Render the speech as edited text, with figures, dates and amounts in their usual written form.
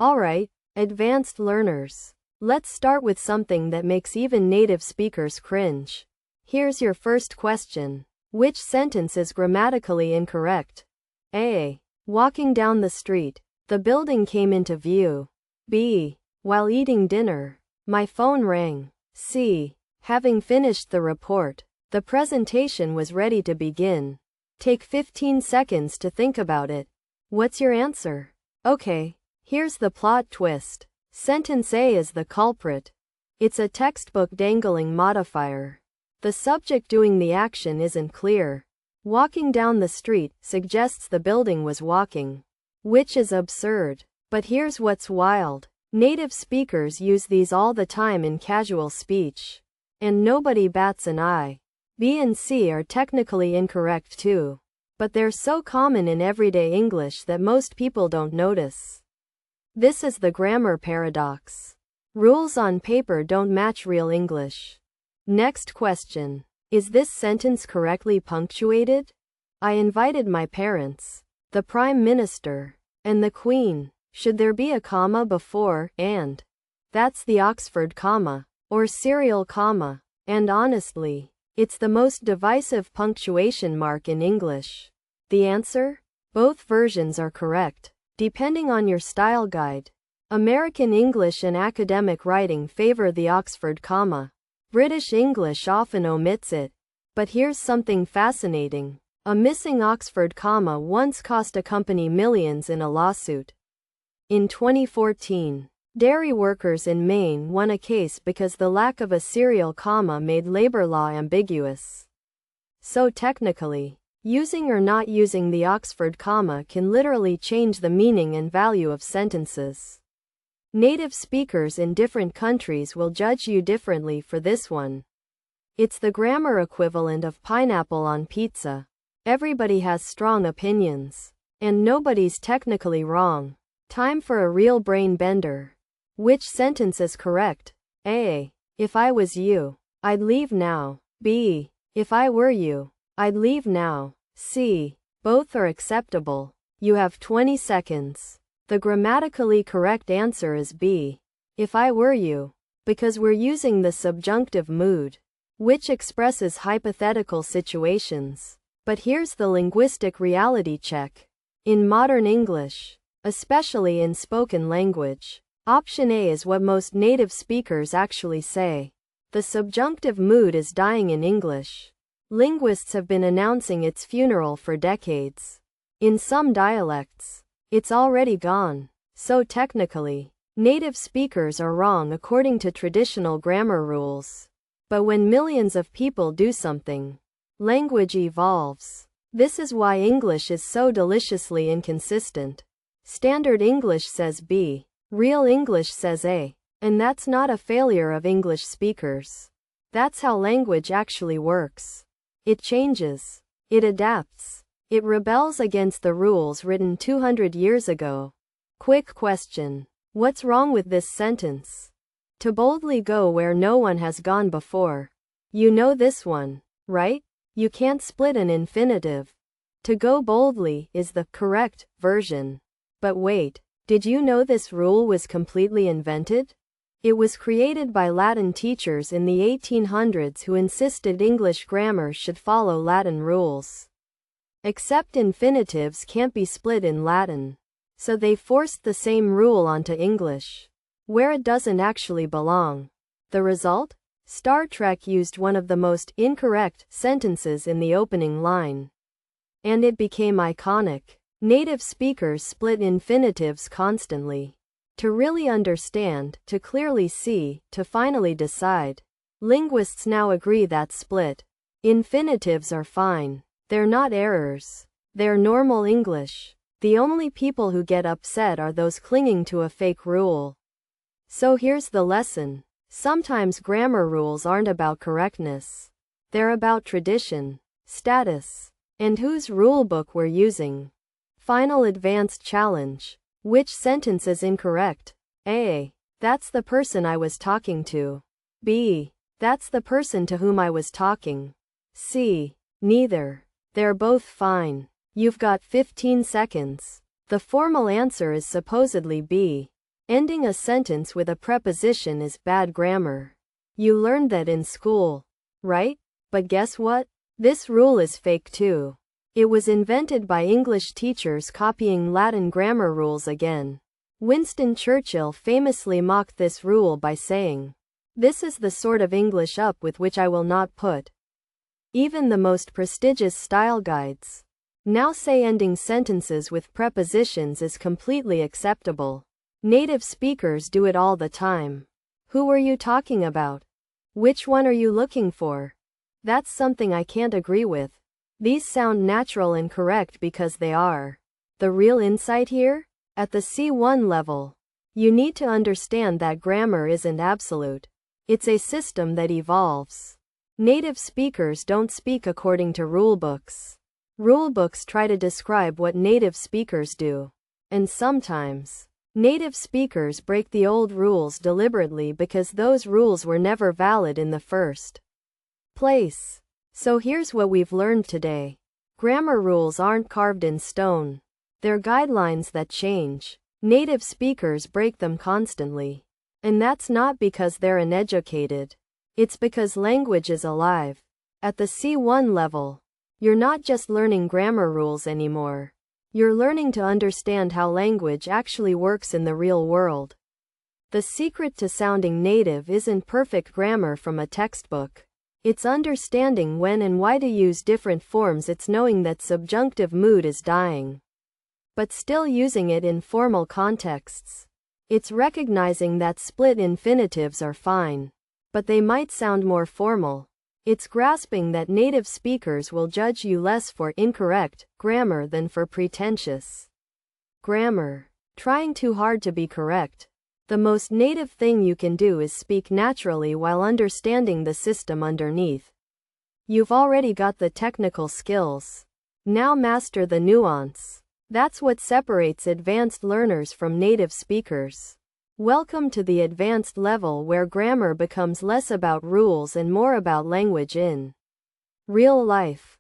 Alright, advanced learners. Let's start with something that makes even native speakers cringe. Here's your first question. Which sentence is grammatically incorrect? A. Walking down the street, the building came into view. B. While eating dinner, my phone rang. C. Having finished the report, the presentation was ready to begin. Take 15 seconds to think about it. What's your answer? Okay, here's the plot twist. Sentence A is the culprit. It's a textbook dangling modifier. The subject doing the action isn't clear. Walking down the street suggests the building was walking, which is absurd. But here's what's wild. Native speakers use these all the time in casual speech. And nobody bats an eye. B and C are technically incorrect too. But they're so common in everyday English that most people don't notice. This is the grammar paradox. Rules on paper don't match real English. Next question. Is this sentence correctly punctuated? I invited my parents, the Prime Minister, and the Queen. Should there be a comma before and? That's the Oxford comma, or serial comma. And honestly, it's the most divisive punctuation mark in English. The answer? Both versions are correct, depending on your style guide. American English and academic writing favor the Oxford comma. British English often omits it. But here's something fascinating. A missing Oxford comma once cost a company millions in a lawsuit. In 2014, dairy workers in Maine won a case because the lack of a serial comma made labor law ambiguous. So technically, using or not using the Oxford comma can literally change the meaning and value of sentences. Native speakers in different countries will judge you differently for this one. It's the grammar equivalent of pineapple on pizza. Everybody has strong opinions. And nobody's technically wrong. Time for a real brain bender. Which sentence is correct? A. If I was you, I'd leave now. B. If I were you, I'd leave now. C. Both are acceptable. You have 20 seconds. The grammatically correct answer is B. If I were you. Because we're using the subjunctive mood, which expresses hypothetical situations. But here's the linguistic reality check. In modern English, especially in spoken language, option A is what most native speakers actually say. The subjunctive mood is dying in English. Linguists have been announcing its funeral for decades. In some dialects, it's already gone. So technically, native speakers are wrong according to traditional grammar rules. But when millions of people do something, language evolves. This is why English is so deliciously inconsistent. Standard English says B, real English says A, and that's not a failure of English speakers. That's how language actually works. It changes. It adapts. It rebels against the rules written 200 years ago. Quick question. What's wrong with this sentence? To boldly go where no one has gone before. You know this one, right? You can't split an infinitive. To go boldly is the correct version. But wait, did you know this rule was completely invented? It was created by Latin teachers in the 1800s who insisted English grammar should follow Latin rules. Except infinitives can't be split in Latin. So they forced the same rule onto English, where it doesn't actually belong. The result? Star Trek used one of the most incorrect sentences in the opening line. And it became iconic. Native speakers split infinitives constantly. To really understand, to clearly see, to finally decide. Linguists now agree that split infinitives are fine. They're not errors. They're normal English. The only people who get upset are those clinging to a fake rule. So here's the lesson. Sometimes grammar rules aren't about correctness. They're about tradition, status, and whose rulebook we're using. Final advanced challenge. Which sentence is incorrect? A. That's the person I was talking to. B. That's the person to whom I was talking. C. Neither. They're both fine. You've got 15 seconds. The formal answer is supposedly B. Ending a sentence with a preposition is bad grammar. You learned that in school, right? But guess what? This rule is fake too. It was invented by English teachers copying Latin grammar rules again. Winston Churchill famously mocked this rule by saying, "This is the sort of English up with which I will not put." Even the most prestigious style guides now say ending sentences with prepositions is completely acceptable. Native speakers do it all the time. Who are you talking about? Which one are you looking for? That's something I can't agree with. These sound natural and correct because they are. The real insight here? At the C1 level, you need to understand that grammar isn't absolute. It's a system that evolves. Native speakers don't speak according to rulebooks. Rulebooks try to describe what native speakers do. And sometimes, native speakers break the old rules deliberately because those rules were never valid in the first place. So here's what we've learned today. Grammar rules aren't carved in stone. They're guidelines that change. Native speakers break them constantly. And that's not because they're uneducated. It's because language is alive. At the C1 level, you're not just learning grammar rules anymore. You're learning to understand how language actually works in the real world. The secret to sounding native isn't perfect grammar from a textbook. It's understanding when and why to use different forms. It's knowing that subjunctive mood is dying, but still using it in formal contexts. It's recognizing that split infinitives are fine, but they might sound more formal. It's grasping that native speakers will judge you less for incorrect grammar than for pretentious grammar. Trying too hard to be correct. The most native thing you can do is speak naturally while understanding the system underneath. You've already got the technical skills. Now master the nuance. That's what separates advanced learners from native speakers. Welcome to the advanced level where grammar becomes less about rules and more about language in real life.